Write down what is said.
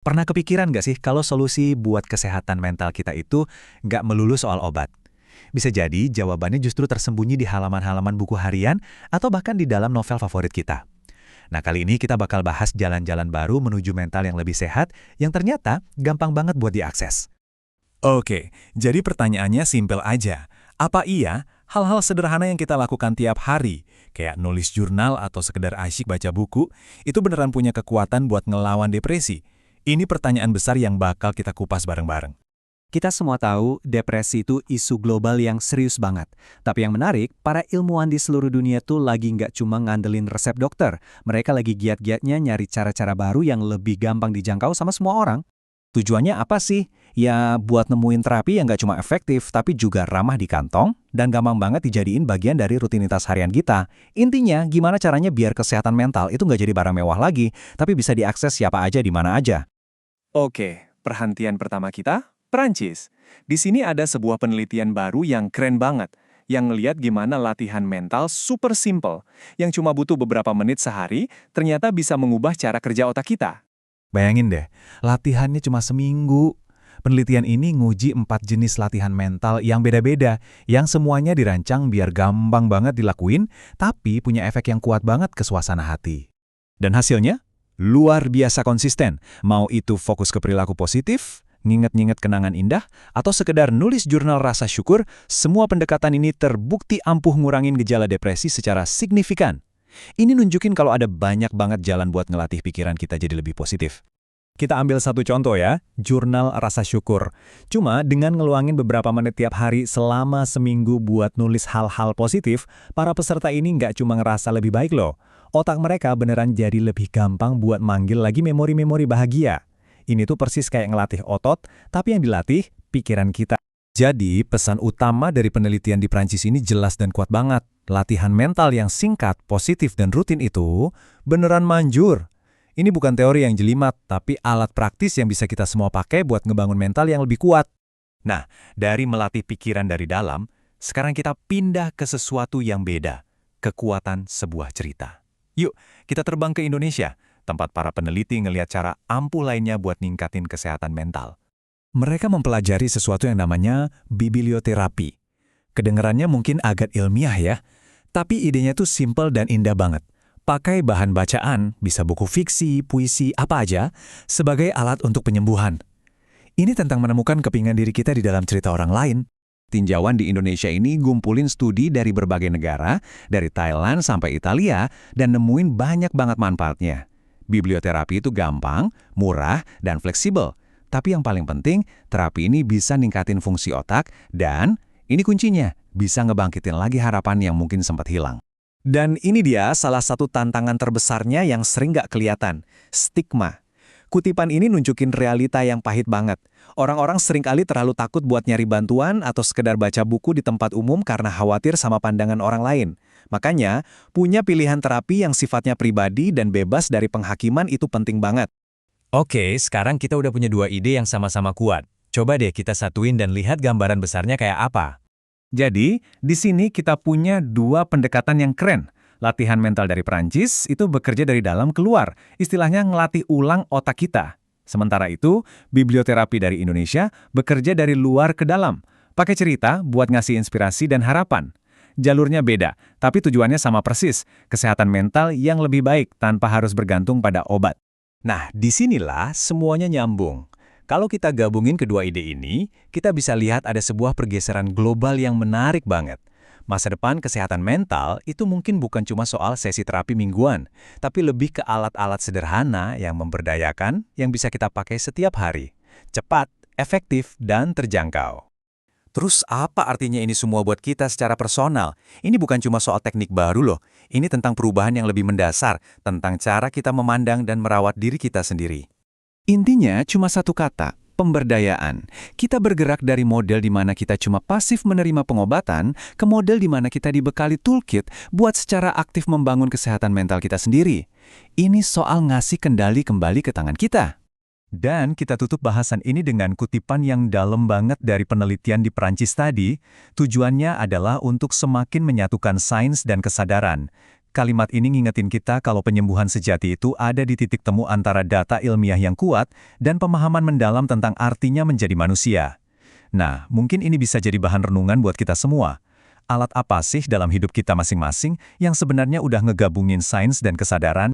Pernah kepikiran nggak sih kalau solusi buat kesehatan mental kita itu nggak melulu soal obat? Bisa jadi jawabannya justru tersembunyi di halaman-halaman buku harian atau bahkan di dalam novel favorit kita. Nah, kali ini kita bakal bahas jalan-jalan baru menuju mental yang lebih sehat yang ternyata gampang banget buat diakses. Oke, jadi pertanyaannya simpel aja. Apa iya hal-hal sederhana yang kita lakukan tiap hari, kayak nulis jurnal atau sekedar asyik baca buku, itu beneran punya kekuatan buat ngelawan depresi? Ini pertanyaan besar yang bakal kita kupas bareng-bareng. Kita semua tahu depresi itu isu global yang serius banget. Tapi yang menarik, para ilmuwan di seluruh dunia tuh lagi nggak cuma ngandelin resep dokter. Mereka lagi giat-giatnya nyari cara-cara baru yang lebih gampang dijangkau sama semua orang. Tujuannya apa sih? Ya buat nemuin terapi yang nggak cuma efektif, tapi juga ramah di kantong dan gampang banget dijadiin bagian dari rutinitas harian kita. Intinya, gimana caranya biar kesehatan mental itu nggak jadi barang mewah lagi, tapi bisa diakses siapa aja di mana aja. Oke, perhentian pertama kita, Prancis. Di sini ada sebuah penelitian baru yang keren banget, yang ngeliat gimana latihan mental super simple, yang cuma butuh beberapa menit sehari, ternyata bisa mengubah cara kerja otak kita. Bayangin deh, latihannya cuma seminggu. Penelitian ini nguji 4 jenis latihan mental yang beda-beda, yang semuanya dirancang biar gampang banget dilakuin, tapi punya efek yang kuat banget ke suasana hati. Dan hasilnya? Luar biasa konsisten, mau itu fokus ke perilaku positif, nginget-nginget kenangan indah, atau sekedar nulis jurnal rasa syukur, semua pendekatan ini terbukti ampuh ngurangin gejala depresi secara signifikan. Ini nunjukin kalau ada banyak banget jalan buat ngelatih pikiran kita jadi lebih positif. Kita ambil satu contoh ya, jurnal rasa syukur. Cuma dengan ngeluangin beberapa menit tiap hari selama seminggu buat nulis hal-hal positif, para peserta ini nggak cuma ngerasa lebih baik loh. Otak mereka beneran jadi lebih gampang buat manggil lagi memori-memori bahagia. Ini tuh persis kayak ngelatih otot, tapi yang dilatih pikiran kita. Jadi, pesan utama dari penelitian di Prancis ini jelas dan kuat banget. Latihan mental yang singkat, positif, dan rutin itu beneran manjur. Ini bukan teori yang jelimet, tapi alat praktis yang bisa kita semua pakai buat ngebangun mental yang lebih kuat. Nah, dari melatih pikiran dari dalam, sekarang kita pindah ke sesuatu yang beda. Kekuatan sebuah cerita. Yuk, kita terbang ke Indonesia, tempat para peneliti ngelihat cara ampuh lainnya buat ningkatin kesehatan mental. Mereka mempelajari sesuatu yang namanya biblioterapi. Kedengarannya mungkin agak ilmiah ya, tapi idenya tuh simple dan indah banget. Pakai bahan bacaan, bisa buku fiksi, puisi, apa aja, sebagai alat untuk penyembuhan. Ini tentang menemukan kepingan diri kita di dalam cerita orang lain. Tinjauan di Indonesia ini ngumpulin studi dari berbagai negara, dari Thailand sampai Italia, dan nemuin banyak banget manfaatnya. Biblioterapi itu gampang, murah, dan fleksibel. Tapi yang paling penting, terapi ini bisa ningkatin fungsi otak, dan ini kuncinya, bisa ngebangkitin lagi harapan yang mungkin sempat hilang. Dan ini dia salah satu tantangan terbesarnya yang sering nggak kelihatan, stigma. Kutipan ini nunjukin realita yang pahit banget. Orang-orang seringkali terlalu takut buat nyari bantuan atau sekedar baca buku di tempat umum karena khawatir sama pandangan orang lain. Makanya, punya pilihan terapi yang sifatnya pribadi dan bebas dari penghakiman itu penting banget. Oke, sekarang kita udah punya 2 ide yang sama-sama kuat. Coba deh kita satuin dan lihat gambaran besarnya kayak apa. Jadi, di sini kita punya 2 pendekatan yang keren. Latihan mental dari Prancis itu bekerja dari dalam keluar, istilahnya ngelatih ulang otak kita. Sementara itu, biblioterapi dari Indonesia bekerja dari luar ke dalam, pakai cerita buat ngasih inspirasi dan harapan. Jalurnya beda, tapi tujuannya sama persis, kesehatan mental yang lebih baik tanpa harus bergantung pada obat. Nah, disinilah semuanya nyambung. Kalau kita gabungin kedua ide ini, kita bisa lihat ada sebuah pergeseran global yang menarik banget. Masa depan kesehatan mental itu mungkin bukan cuma soal sesi terapi mingguan, tapi lebih ke alat-alat sederhana yang memberdayakan yang bisa kita pakai setiap hari. Cepat, efektif, dan terjangkau. Terus apa artinya ini semua buat kita secara personal? Ini bukan cuma soal teknik baru loh. Ini tentang perubahan yang lebih mendasar, tentang cara kita memandang dan merawat diri kita sendiri. Intinya cuma satu kata, pemberdayaan. Kita bergerak dari model di mana kita cuma pasif menerima pengobatan ke model di mana kita dibekali toolkit buat secara aktif membangun kesehatan mental kita sendiri. Ini soal ngasih kendali kembali ke tangan kita. Dan kita tutup bahasan ini dengan kutipan yang dalam banget dari penelitian di Prancis tadi. Tujuannya adalah untuk semakin menyatukan sains dan kesadaran. Kalimat ini ngingetin kita kalau penyembuhan sejati itu ada di titik temu antara data ilmiah yang kuat dan pemahaman mendalam tentang artinya menjadi manusia. Nah, mungkin ini bisa jadi bahan renungan buat kita semua. Alat apa sih dalam hidup kita masing-masing yang sebenarnya udah ngegabungin sains dan kesadaran?